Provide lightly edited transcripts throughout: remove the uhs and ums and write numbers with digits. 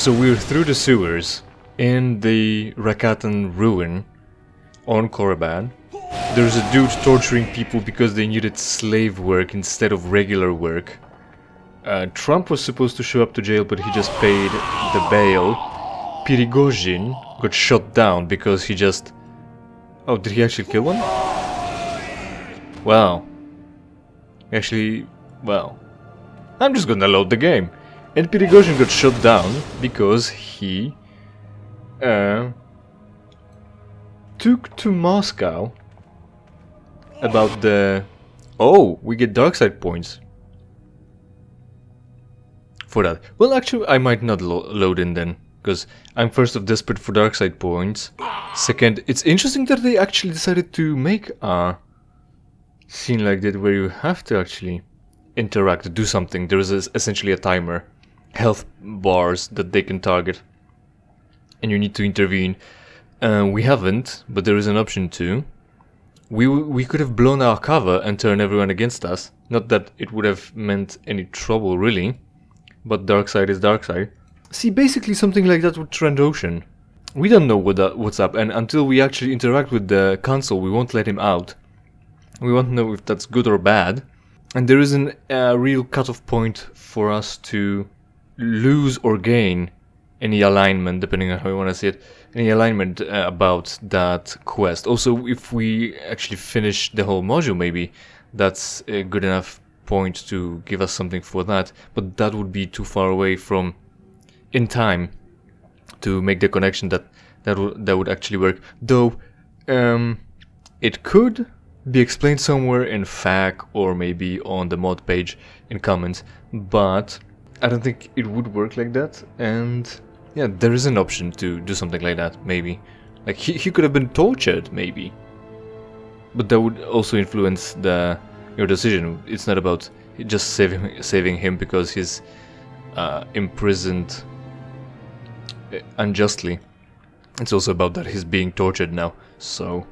So we're through the sewers in the Rakatan ruin on Korriban. There's a dude torturing people because they needed slave work instead of regular work. Trump was supposed to show up to jail, but he just paid the bail. Prigozhin got shot down because he just... Oh, did he actually kill one? Wow. Actually, well... I'm just gonna load the game. And Prigozhin got shot down because he... took to Moscow about the... Oh, we get dark side points for that. Well, actually, I might not load in then, because I'm first of desperate for dark side points. Second, it's interesting that they actually decided to make a scene like that where you have to actually interact, do something. There is essentially a timer, health bars that they can target, and you need to intervene. We haven't, but there is an option to. We could have blown our cover and turned everyone against us. Not that it would have meant any trouble, really. But dark side is dark side. See, basically something like that with Trend Ocean. We don't know what's up, and until we actually interact with the console, we won't let him out. We won't know if that's good or bad. And there isn't a real cutoff point for us to lose or gain any alignment, depending on how you want to see it. Any alignment about that quest. Also, if we actually finish the whole module, maybe that's a good enough point to give us something for that, but that would be too far away from in time to make the connection that would actually work. Though it could be explained somewhere in FAQ or maybe on the mod page in comments, but I don't think it would work like that. And yeah, there is an option to do something like that, maybe. Like he could have been tortured, maybe, but that would also influence your decision. It's not about just saving him because he's imprisoned unjustly. It's also about that he's being tortured now. So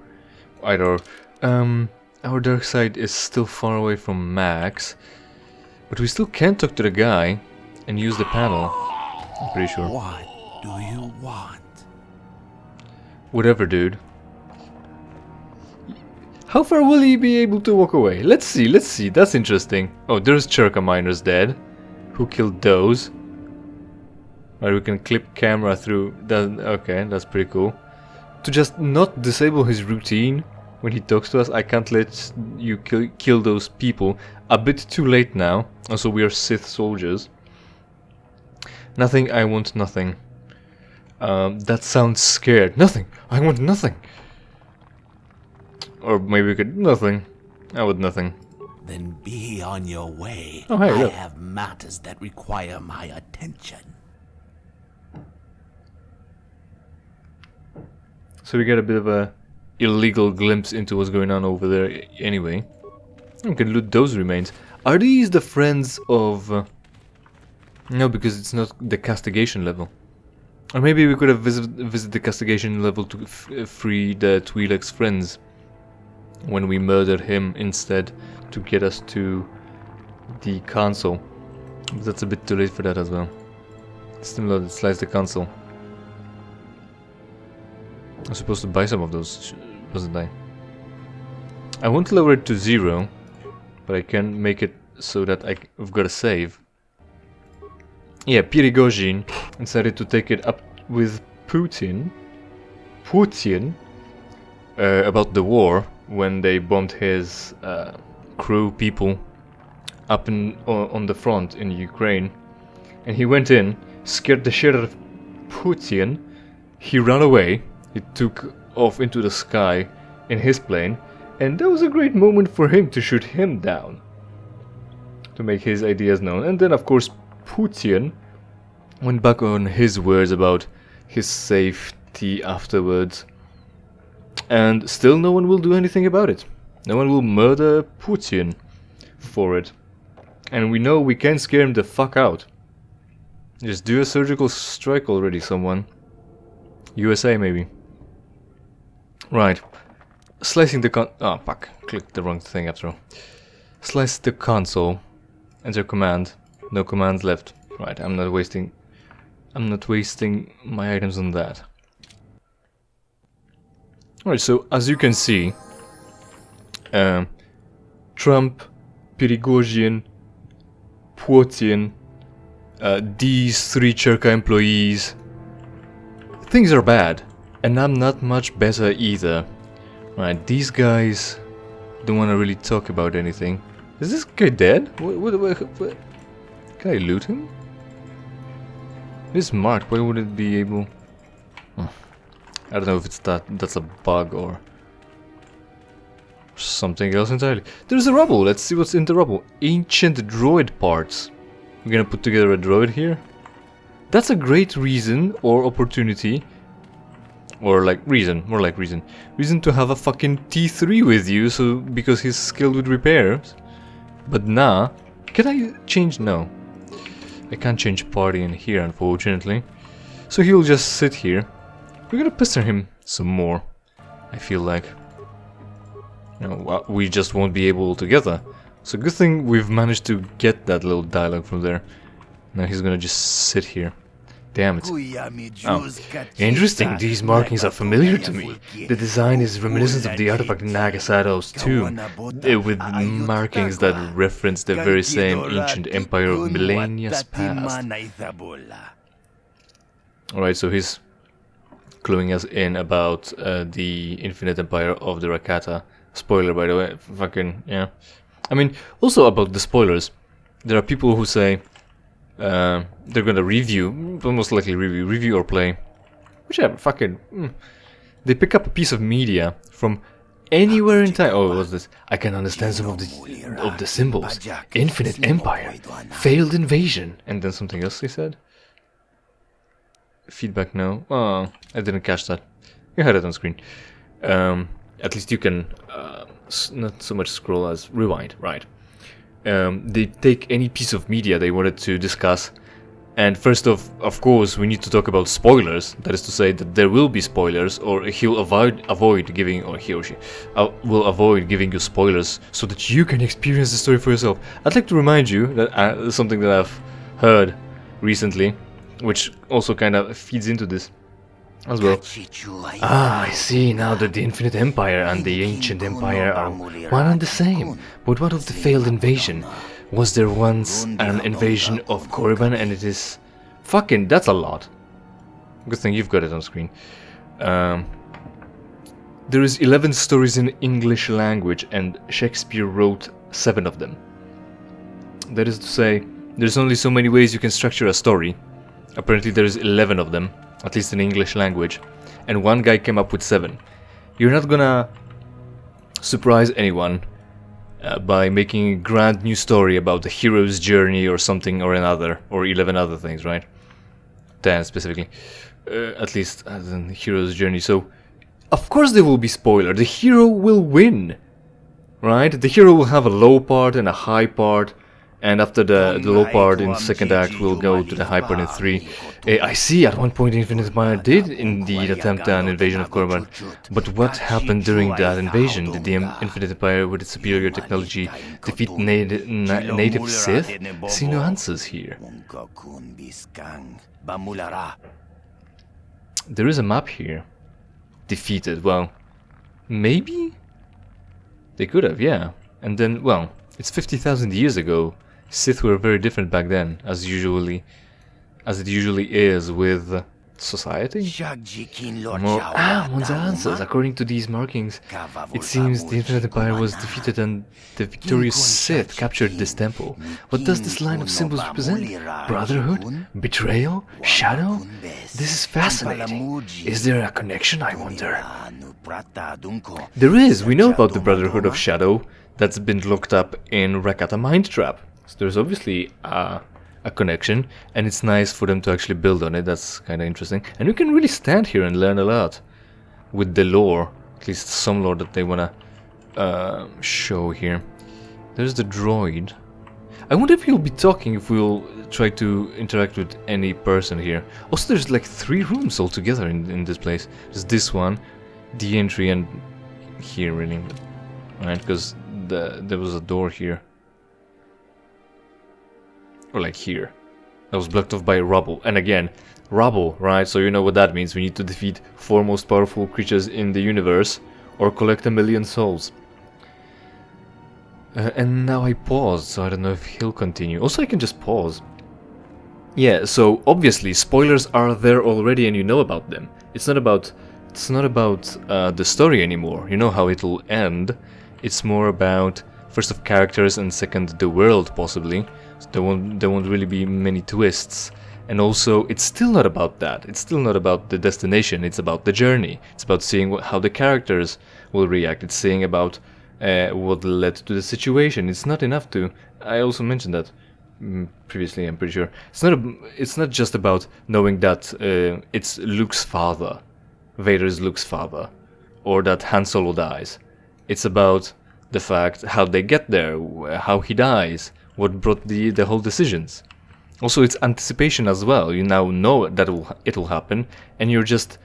either our dark side is still far away from max, but we still can talk to the guy and use the panel. I'm pretty sure. What do you want? Whatever, dude. How far will he be able to walk away? Let's see, that's interesting. Oh, there's Czerka miners dead. Who killed those? Or we can clip camera through that. Okay, that's pretty cool. To just not disable his routine when he talks to us. I can't let you kill those people. A bit too late now. Also, we are Sith soldiers. Nothing, I want nothing. That sounds scared. Nothing, I want nothing. Or maybe we could... Nothing. I would nothing. Then be on your way. Oh, hey, I look. have matters that require my attention. So we get a bit of a illegal glimpse into what's going on over there anyway. We can loot those remains. Are these the friends of... No, because it's not the castigation level. Or maybe we could have visited the castigation level to free the twi'lek's friends when we murdered him instead to get us to the console. But that's a bit too late for that as well. Still loaded, slice the console. I was supposed to buy some of those, wasn't I? I won't lower it to 0, but I can make it so that I've got a save. Yeah, Prigozhin decided to take it up with Putin about the war when they bombed his crew people up on the front in Ukraine. And he went in, scared the shit out of Putin. He ran away. He took off into the sky in his plane, and that was a great moment for him to shoot him down, to make his ideas known. And then of course Putin went back on his words about his safety afterwards, and still no one will do anything about it. No one will murder Putin for it. And we know we can scare him the fuck out. Just do a surgical strike already, someone. USA maybe. Right. Slicing the oh fuck, clicked the wrong thing after all. Slice the console. Enter command. No commands left. Right, I'm not wasting I'm not wasting my items on that. Alright, so as you can see, Trump, Prigozhin, Putin, these 3 czerka employees, things are bad, and I'm not much better either. Right, these guys don't want to really talk about anything. Is this guy dead? What? Can I loot him? It's marked, why would it be able... I don't know if it's that's a bug or something else entirely. There's a rubble, let's see what's in the rubble. Ancient droid parts. We're gonna put together a droid here. That's a great reason or opportunity. Or like reason, more like reason. Reason to have a fucking T3 with you, so because he's skilled with repairs. But nah. Can I change? No. I can't change party in here, unfortunately. So he'll just sit here. We're gonna pester him some more, I feel like. You know, we just won't be able together. So good thing we've managed to get that little dialogue from there. Now he's gonna just sit here. Damn it. Oh. Interesting, these markings are familiar to me. The design is reminiscent of the artifact Nagasado's tomb, with markings that reference the very same ancient empire of millennia past. Alright, so he's cluing us in about the infinite empire of the Rakata. Spoiler, by the way. Fucking, yeah. I mean, also about the spoilers. There are people who say they're gonna review, but most likely review or play. Whichever, fucking... They pick up a piece of media from anywhere in time. Oh, what's this? I can understand some of the symbols. Infinite empire. Failed invasion. And then something else they said. Feedback, no. Oh, I didn't catch that. You had it on screen. At least you can not so much scroll as rewind, right? They take any piece of media they wanted to discuss, and first of course, we need to talk about spoilers. That is to say that there will be spoilers, or he'll avoid giving, or he or she will avoid giving you spoilers, so that you can experience the story for yourself. I'd like to remind you that something that I've heard recently, which also kind of feeds into this as well. Ah, I see now that the Infinite Empire and the Ancient Empire are one and the same. But what of the failed invasion? Was there once an invasion of Korriban and it is... Fucking, that's a lot. Good thing you've got it on screen. There is 11 stories in English language and Shakespeare wrote 7 of them. That is to say, there's only so many ways you can structure a story. Apparently there's 11 of them, at least in English language, and one guy came up with 7. You're not gonna surprise anyone by making a grand new story about the hero's journey or something or another, or 11 other things, right? 10 specifically, at least as in the hero's journey. So, of course there will be spoiler. The hero will win, right? The hero will have a low part and a high part. And after the low part in second act, we'll go to the high part in 3. I see, at one point Infinite Empire did indeed attempt an invasion of Korriban. But what happened during that invasion? Did the Infinite Empire, with its superior technology, defeat native Sith? See no answers here. There is a map here. Defeated, well, maybe? They could have, yeah. And then, well, it's 50,000 years ago. Sith were very different back then, as it usually is with society. One's answers. According to these markings, it seems the Infinite Empire was defeated and the victorious Sith captured this temple. What does this line of symbols represent? Brotherhood? Betrayal? Shadow? This is fascinating. Is there a connection, I wonder? There is. We know about the Brotherhood of Shadow that's been looked up in Rakata Mind Trap. So there's obviously a connection, and it's nice for them to actually build on it. That's kind of interesting. And we can really stand here and learn a lot with the lore, at least some lore that they want to show here. There's the droid. I wonder if he'll be talking if we'll try to interact with any person here. Also, there's like 3 rooms altogether in this place. There's this one, the entry, and here really. Right, because there was a door here. Or like here. That was blocked off by rubble. And again, rubble, right? So you know what that means. We need to defeat 4 most powerful creatures in the universe or collect 1,000,000 souls. And now I paused, so I don't know if he'll continue. Also, I can just pause. Yeah, so obviously spoilers are there already and you know about them. It's not about the story anymore. You know how it'll end. It's more about first of characters and second the world possibly. So there won't really be many twists. And also it's still not about that. It's still not about the destination. It's about the journey. It's about seeing how the characters will react. It's seeing about what led to the situation. It's not enough to. I also mentioned that previously. I'm pretty sure it's not just about knowing that it's Luke's father, Vader is Luke's father, or that Han Solo dies. It's about the fact how they get there, how he dies, what brought the whole decisions. Also, it's anticipation as well. You now know that it will happen, and you're just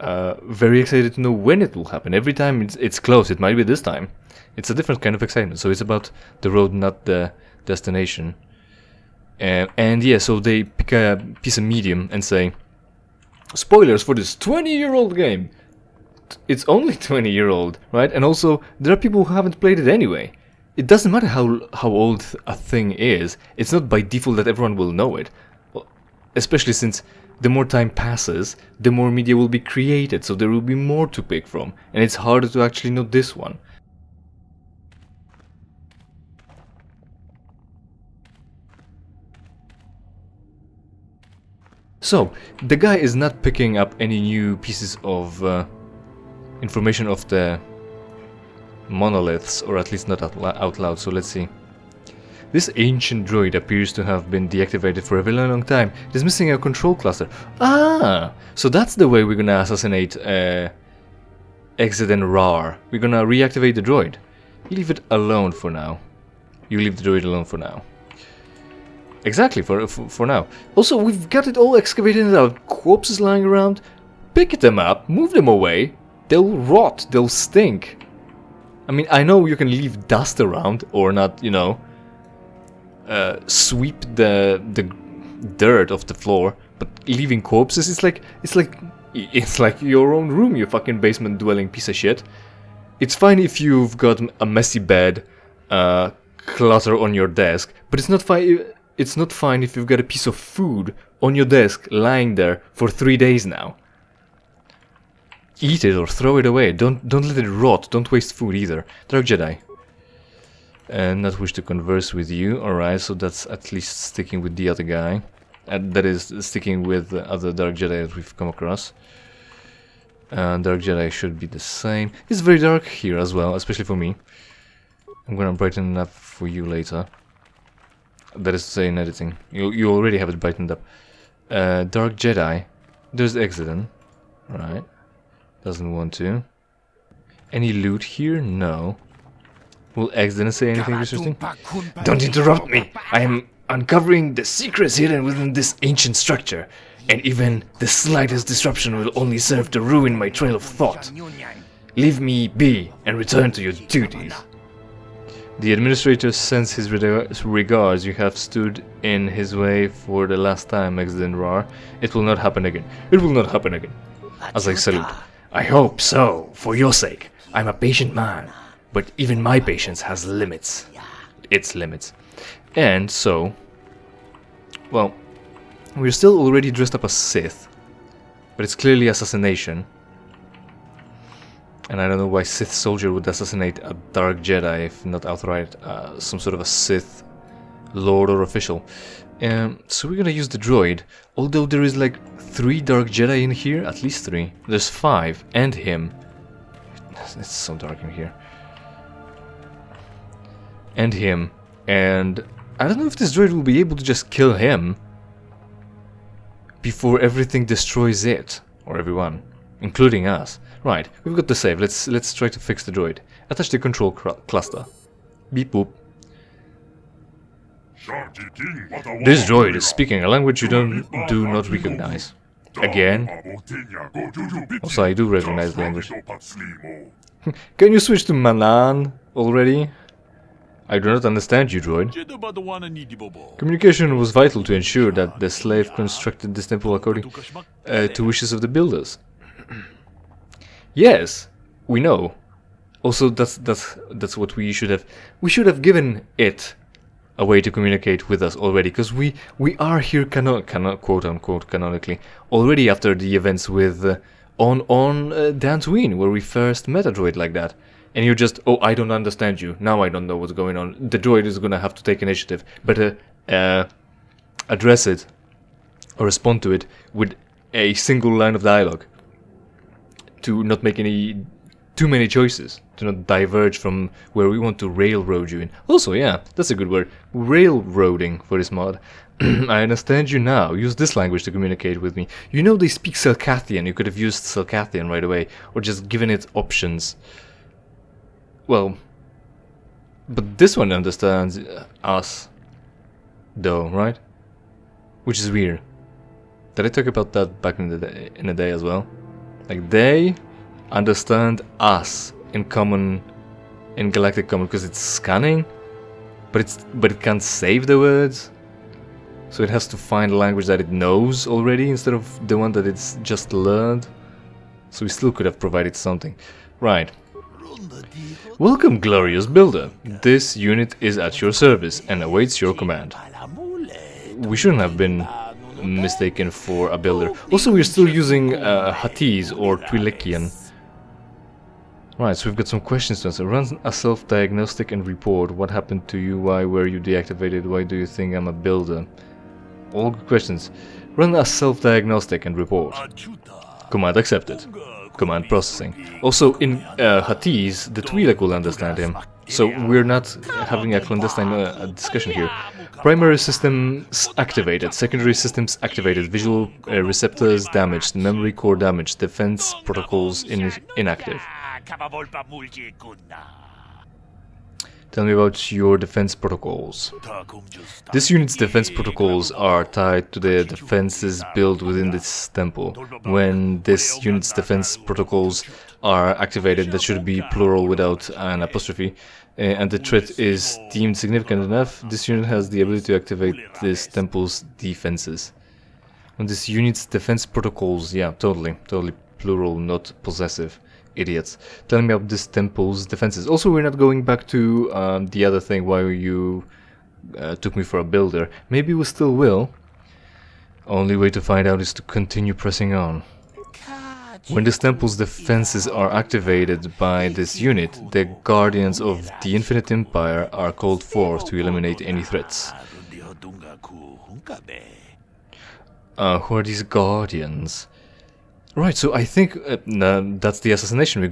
very excited to know when it will happen. Every time it's close. It might be this time. It's a different kind of excitement. So it's about the road, not the destination. And yeah, so they pick a piece of medium and say, spoilers for this 20-year-old game. It's only 20-year-old, right? And also, there are people who haven't played it anyway. It doesn't matter how old a thing is. It's not by default that everyone will know it. Especially since the more time passes, the more media will be created, so there will be more to pick from. And it's harder to actually know this one. So, the guy is not picking up any new pieces of information of the monoliths, or at least not out loud, so let's see. This ancient droid appears to have been deactivated for a very long time. It is missing a control cluster. Ah! So that's the way we're gonna assassinate Exit and Rar. We're gonna reactivate the droid. You leave it alone for now. You leave the droid alone for now. Exactly, for now. Also, we've got it all excavated out. Corpses lying around. Pick them up, move them away. They'll rot, they'll stink. I mean, I know you can leave dust around, or not, you know, sweep the dirt off the floor, but leaving corpses, it's like your own room, you fucking basement dwelling piece of shit. It's fine if you've got a messy bed, clutter on your desk, but it's not fine. It's not fine if you've got a piece of food on your desk lying there for 3 days now. Eat it or throw it away. Don't let it rot. Don't waste food either. Dark Jedi. Not wish to converse with you. Alright, so that's at least sticking with the other guy. That is sticking with the other Dark Jedi that we've come across. Dark Jedi should be the same. It's very dark here as well, especially for me. I'm gonna brighten it up for you later. That is to say in editing. You already have it brightened up. Dark Jedi. There's Exodon. Right. Doesn't want to. Any loot here? No. Will Exodon say anything interesting? Don't interrupt me! I am uncovering the secrets hidden within this ancient structure. And even the slightest disruption will only serve to ruin my trail of thought. Leave me be and return to your duties. The administrator sends his regards. You have stood in his way for the last time, Exodon Rar. It will not happen again. It will not happen again. As I salute. I hope so, for your sake. I'm a patient man, but even my patience has limits. Its limits. And so, well, we're still already dressed up as Sith, but it's clearly assassination. And I don't know why Sith soldier would assassinate a Dark Jedi if not outright some sort of a Sith lord or official. So we're gonna use the droid, although there is like 3 Dark Jedi in here, at least 3. There's 5, and him. It's so dark in here. And him. And I don't know if this droid will be able to just kill him before everything destroys it, or everyone, including us. Right, we've got the save. Let's try to fix the droid. Attach the control cluster. Beep boop. This droid is speaking a language you do not recognize. Again? Also, I do recognize the language. Can you switch to Manan already? I do not understand you, droid. Communication was vital to ensure that the slave constructed this temple according to wishes of the builders. Yes, we know. Also, that's what we should have. We should have given it a way to communicate with us already, because we are here quote unquote canonically already after the events with on Dantooine, where we first met a droid like that. And you're just, oh, I don't understand you. Now I don't know what's going on. The droid is gonna have to take initiative, but address it or respond to it with a single line of dialogue, to not make too many choices, to not diverge from where we want to railroad you in. Also, yeah, that's a good word, railroading for this mod. I understand you now. Use this language to communicate with me. You know they speak Selkathian. You could have used Selkathian right away, or just given it options. Well, but this one understands us, though, right? Which is weird. Did I talk about that back in the day as well? Like, they understand us in galactic common, because it's scanning, but it can't save the words, so it has to find a language that it knows already instead of the one that it's just learned. So we still could have provided something, right? Welcome, glorious builder. This unit is at your service and awaits your command. We shouldn't have been mistaken for a builder. Also, we're still using Huttese or Twi'lekian. Right, so we've got some questions to answer. Run a self-diagnostic and report. What happened to you? Why were you deactivated? Why do you think I'm a builder? All good questions. Run a self-diagnostic and report. Command accepted. Command processing. Also, in Huttese, the twi'lek will understand him. So we're not having a clandestine discussion here. Primary systems activated. Secondary systems activated. Visual receptors damaged. Memory core damaged. Defense protocols inactive. Tell me about your defense protocols. This unit's defense protocols are tied to the defenses built within this temple. When this unit's defense protocols are activated, that should be plural without an apostrophe, and the threat is deemed significant enough, this unit has the ability to activate this temple's defenses. When this unit's defense protocols, yeah, totally plural, not possessive. Idiots. Tell me about this temple's defenses. Also, we're not going back to the other thing, why you took me for a builder. Maybe we still will. Only way to find out is to continue pressing on. When this temple's defenses are activated by this unit, the Guardians of the Infinite Empire are called forth to eliminate any threats. Who are these Guardians? Right, so I think that's the assassination.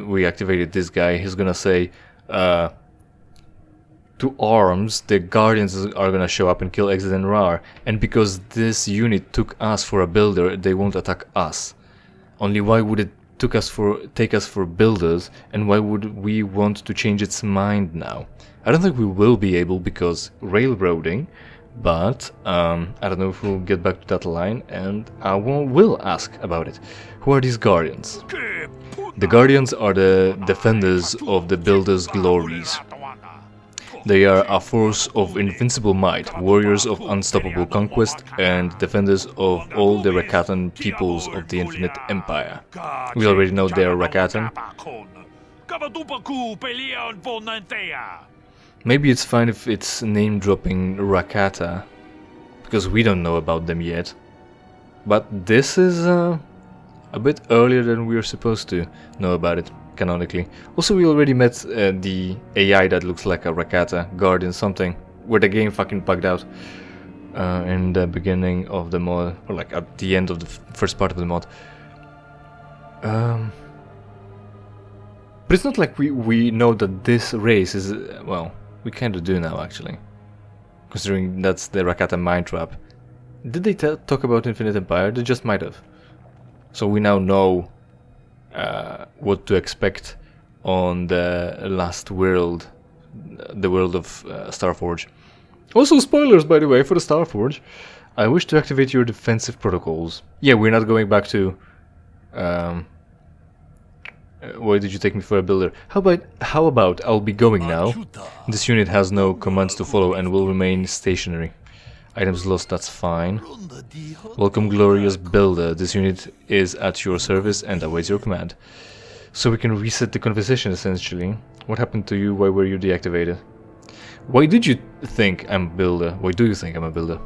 We activated this guy. He's gonna say, to arms, the Guardians are gonna show up and kill Exit and Rar. And because this unit took us for a builder, they won't attack us. Only why would it take us for builders, and why would we want to change its mind now? I don't think we will be able, because railroading. But I don't know if we'll get back to that line, and I will ask about it. Who are these Guardians? The Guardians are the defenders of the Builder's glories. They are a force of invincible might, warriors of unstoppable conquest, and defenders of all the Rakatan peoples of the Infinite Empire. We already know they are Rakatan. Maybe it's fine if it's name-dropping Rakata, because we don't know about them yet. But this is a bit earlier than we were supposed to know about it, canonically. Also, we already met the AI that looks like a Rakata, Guardian something, where the game fucking bugged out in the beginning of the mod, or like at the end of the first part of the mod. But it's not like we know that this race is, well, we kinda do now, actually. Considering that's the Rakata mind trap. Did they talk about Infinite Empire? They just might have. So we now know what to expect on the last world, the world of Starforge. Also, spoilers, by the way, for the Starforge. I wish to activate your defensive protocols. Yeah, we're not going back to Why did you take me for a builder? How about I'll be going now? This unit has no commands to follow and will remain stationary. Items lost, that's fine. Welcome, glorious builder. This unit is at your service and awaits your command. So we can reset the conversation, essentially. What happened to you? Why were you deactivated? Why did you think I'm a builder? Why do you think I'm a builder?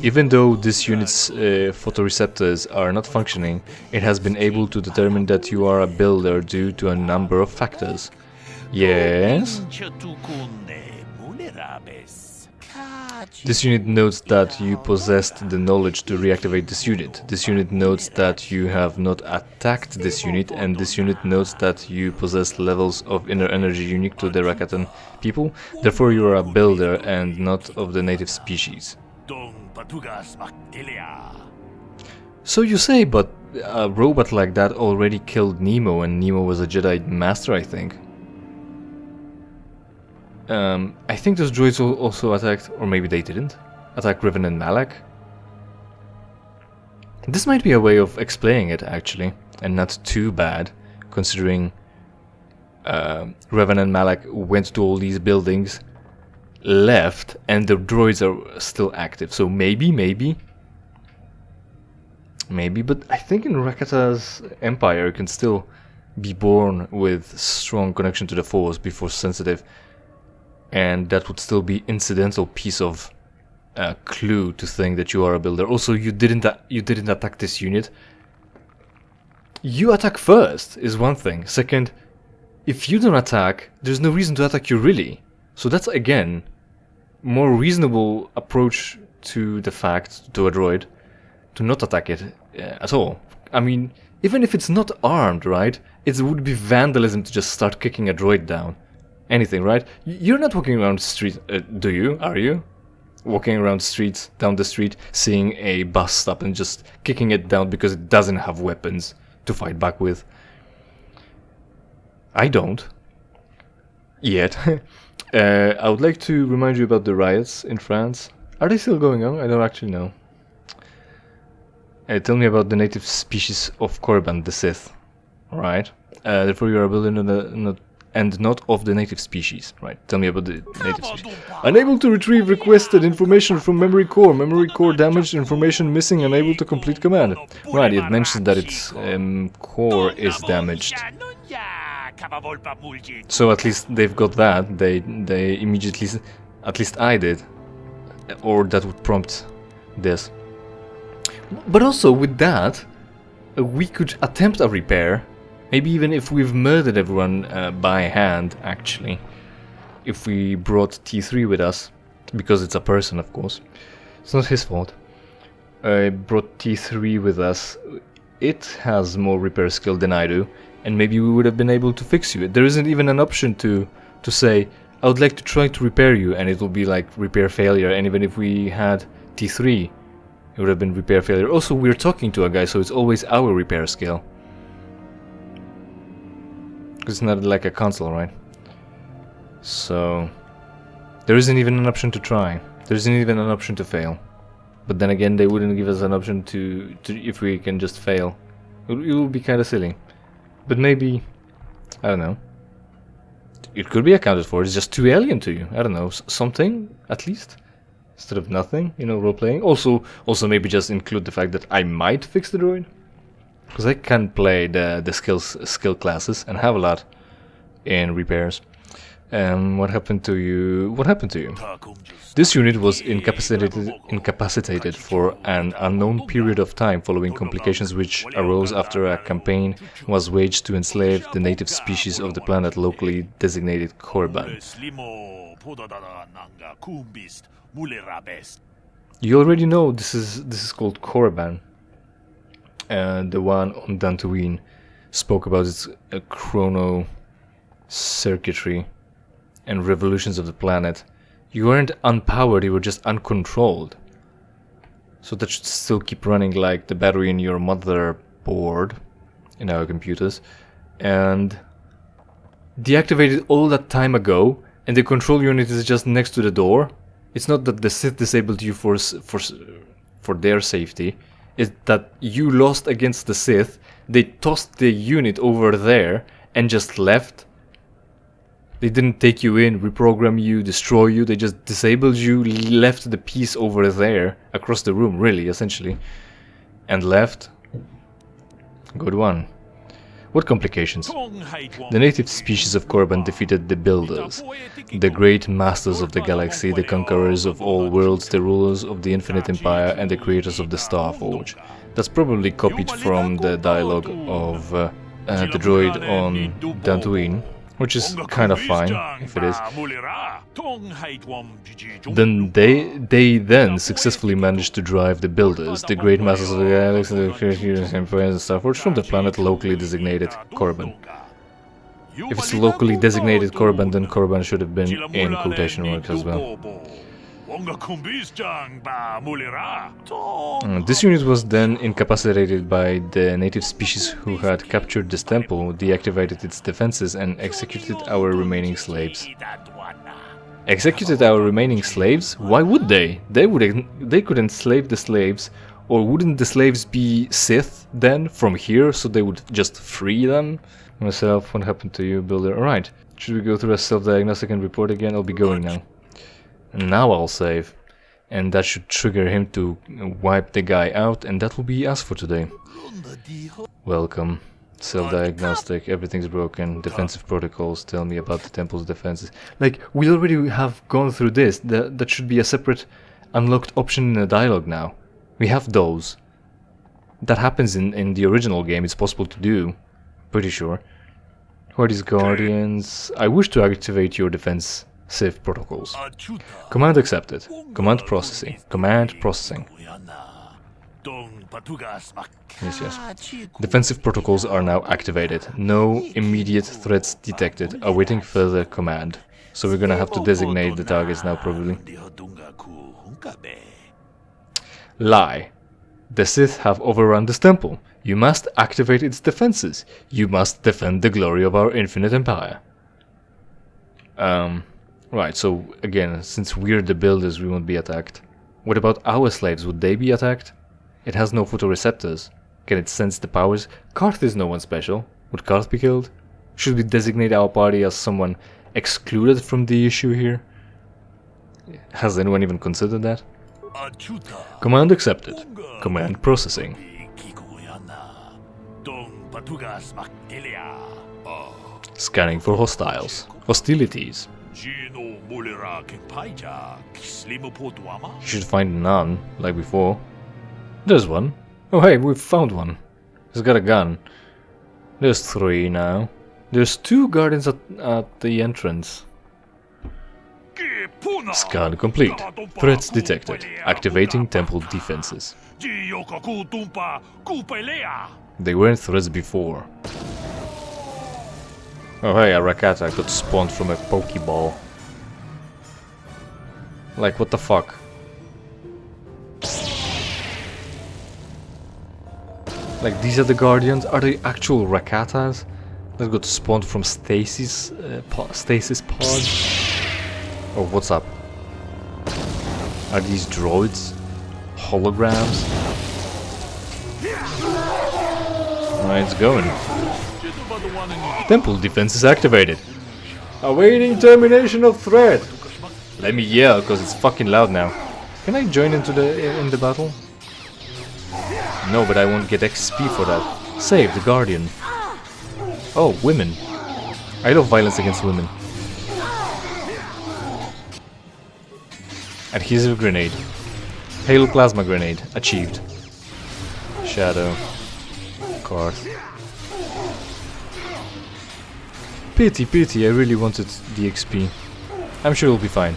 Even though this unit's photoreceptors are not functioning, it has been able to determine that you are a builder due to a number of factors. Yes? This unit notes that you possessed the knowledge to reactivate this unit. This unit notes that you have not attacked this unit, and this unit notes that you possess levels of inner energy unique to the Rakatan people. Therefore you are a builder and not of the native species. So you say, but a robot like that already killed Nemo, and Nemo was a Jedi Master, I think. I think those droids also attacked, or maybe they didn't, attack Revan and Malak. This might be a way of explaining it, actually, and not too bad, considering Revan and Malak went to all these buildings, left, and the droids are still active. So maybe, but I think in Rakata's empire you can still be born with strong connection to the Force, be Force sensitive, and that would still be incidental piece of clue to think that you are a builder. Also, you didn't attack this unit. You attack first is one thing. Second, if you don't attack, there's no reason to attack you really. So that's again more reasonable approach to the fact, to a droid, to not attack it at all. I mean, even if it's not armed, right? It would be vandalism to just start kicking a droid down. Anything, right? You're not walking around the street, do you? Are you? Walking around streets, down the street, seeing a bus stop and just kicking it down because it doesn't have weapons to fight back with. I don't. Yet. I would like to remind you about the riots in France. Are they still going on? I don't actually know. Tell me about the native species of Korriban, the Sith. Right. Therefore you are a builder and not of the native species. Right. Tell me about the native species. Unable to retrieve requested information from memory core. Memory core damaged, information missing, unable to complete command. Right, it mentions that its core is damaged. So at least they've got that. They immediately, at least I did. Or that would prompt this. But also with that, we could attempt a repair. Maybe even if we've murdered everyone by hand, actually. If we brought T3 with us, because it's a person, of course. It's not his fault. I brought T3 with us. It has more repair skill than I do, and maybe we would have been able to fix you. There isn't even an option to say, I would like to try to repair you, and it will be like repair failure, and even if we had T3, it would have been repair failure. Also, we're talking to a guy, so it's always our repair skill. It's not like a console, right? So there isn't even an option to try. There isn't even an option to fail. But then again, they wouldn't give us an option to if we can just fail. It would be kind of silly. But maybe, I don't know. It could be accounted for. It's just too alien to you. I don't know, something at least instead of nothing. You know, role playing. Also maybe just include the fact that I might fix the droid. Because I can play the skill classes and have a lot in repairs. What happened to you? What happened to you? This unit was incapacitated for an unknown period of time following complications which arose after a campaign was waged to enslave the native species of the planet locally designated Korriban. You already know this is called Korriban. The one on Dantooine spoke about its chrono circuitry and revolutions of the planet. You weren't unpowered, you were just uncontrolled. So that should still keep running like the battery in your motherboard in our computers. And deactivated all that time ago, and the control unit is just next to the door. It's not that the Sith disabled you for their safety. is that you lost against the Sith, they tossed the unit over there and just left. They didn't take you in, reprogram you, destroy you, they just disabled you, left the piece over there, across the room really, essentially, and left. Good one. What complications? The native species of Korriban defeated the Builders, the great masters of the galaxy, the conquerors of all worlds, the rulers of the Infinite Empire, and the creators of the Star Forge. That's probably copied from the dialogue of the droid on Dantooine, which is kind of fine, if it is. Then they then successfully managed to drive the Builders, the great masters of the galaxy, the creators and the Star Forge, from the planet locally designated Korriban. If it's locally designated Korriban, then Korriban should have been in quotation marks as well. This unit was then incapacitated by the native species who had captured this temple, deactivated its defenses, and executed our remaining slaves. Executed our remaining slaves? Why would they? They could enslave the slaves, or wouldn't the slaves be Sith then from here, so they would just free them? Myself, what happened to you, Builder? Alright, should we go through a self-diagnostic and report again? I'll be going now. And now I'll save, and that should trigger him to wipe the guy out, and that will be us for today. Welcome. Self-diagnostic, everything's broken, defensive protocols, tell me about the temple's defenses. Like, we already have gone through this, that should be a separate unlocked option in the dialogue now. We have those. That happens in the original game, it's possible to do, pretty sure. Who are these guardians? I wish to activate your defense sith protocols. Command accepted. Command processing. Command processing. Yes, yes. Defensive protocols are now activated. No immediate threats detected. Awaiting further command. So we're gonna have to designate the targets now, probably. Lie. The Sith have overrun this temple. You must activate its defenses. You must defend the glory of our infinite empire. Right, so again, since we're the Builders, we won't be attacked. What about our slaves? Would they be attacked? It has no photoreceptors. Can it sense the powers? Karth is no one special. Would Karth be killed? Should we designate our party as someone excluded from the issue here? Has anyone even considered that? Command accepted. Command processing. Scanning for hostiles. Hostilities. You should find none, like before. There's one. Oh hey, we've found one. He's got a gun. There's 3 now. There's 2 guardians at the entrance. Scan complete. Threats detected. Activating temple defenses. They weren't threats before. Oh hey, a Rakata got spawned from a Pokeball. Like, what the fuck? Like, these are the Guardians? Are they actual Rakatas that got spawned from stasis pods? Oh, what's up? Are these droids? Holograms? Alright, it's going. Temple defense is activated. Awaiting termination of threat. Let me yell, because it's fucking loud now. Can I join in the battle? No, but I won't get XP for that. Save the Guardian. Oh, women. I love violence against women. Adhesive grenade. Halo plasma grenade. Achieved. Shadow. Karth. Pity, I really wanted the XP. I'm sure it'll be fine.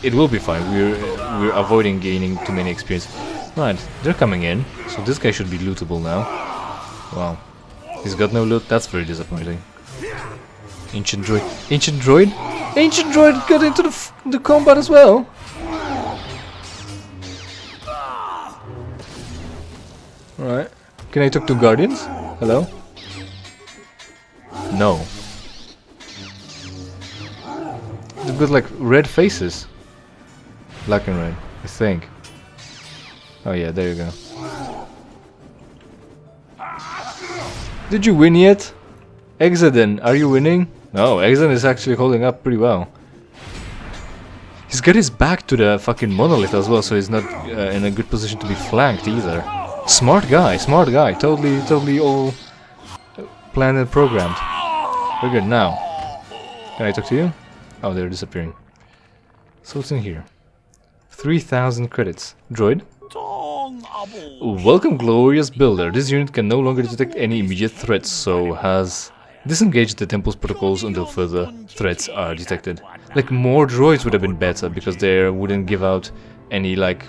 It will be fine. We're avoiding gaining too many experience. Right, they're coming in, so this guy should be lootable now. Wow. He's got no loot? That's very disappointing. Ancient droid. Ancient droid? Ancient droid got into the combat as well! Alright. Can I talk to Guardians? Hello? No. They've got like red faces. Black and red, I think. Oh yeah, there you go. Did you win yet? Exodin, are you winning? No, Exodin is actually holding up pretty well. He's got his back to the fucking monolith as well, so he's not in a good position to be flanked either. Smart guy, totally all planned and programmed. We're good now. Can I talk to you? Oh, they're disappearing. So what's in here? 3,000 credits. Droid? Welcome, glorious builder. This unit can no longer detect any immediate threats, so has disengaged the temple's protocols until further threats are detected. Like, more droids would have been better, because they wouldn't give out any, like,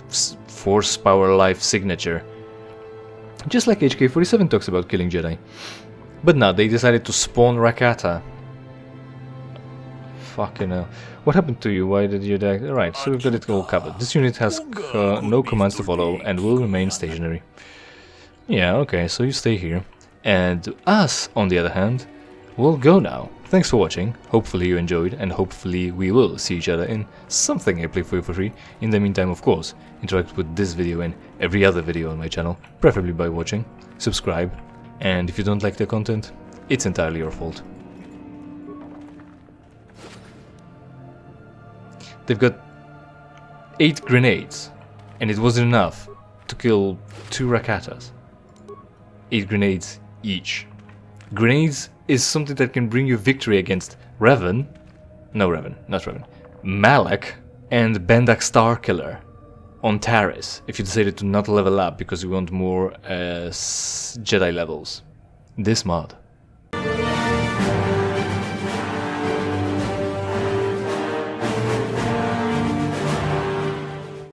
force power life signature. Just like HK-47 talks about killing Jedi. But now they decided to spawn Rakata. Fucking hell. What happened to you? Why did you die? Right, so we've got it all covered. This unit has no commands to follow and will remain stationary. Yeah, okay, so you stay here. And us, on the other hand, will go now. Thanks for watching. Hopefully you enjoyed, and hopefully we will see each other in something I play for you for free. In the meantime, of course, interact with this video and every other video on my channel, preferably by watching, subscribe, and if you don't like the content, it's entirely your fault. They've got 8 grenades, and it wasn't enough to kill 2 Rakatas. 8 grenades each. Grenades is something that can bring you victory against Revan, not Revan, Malak, and Bendak Starkiller on Taris, if you decided to not level up because you want more Jedi levels. This mod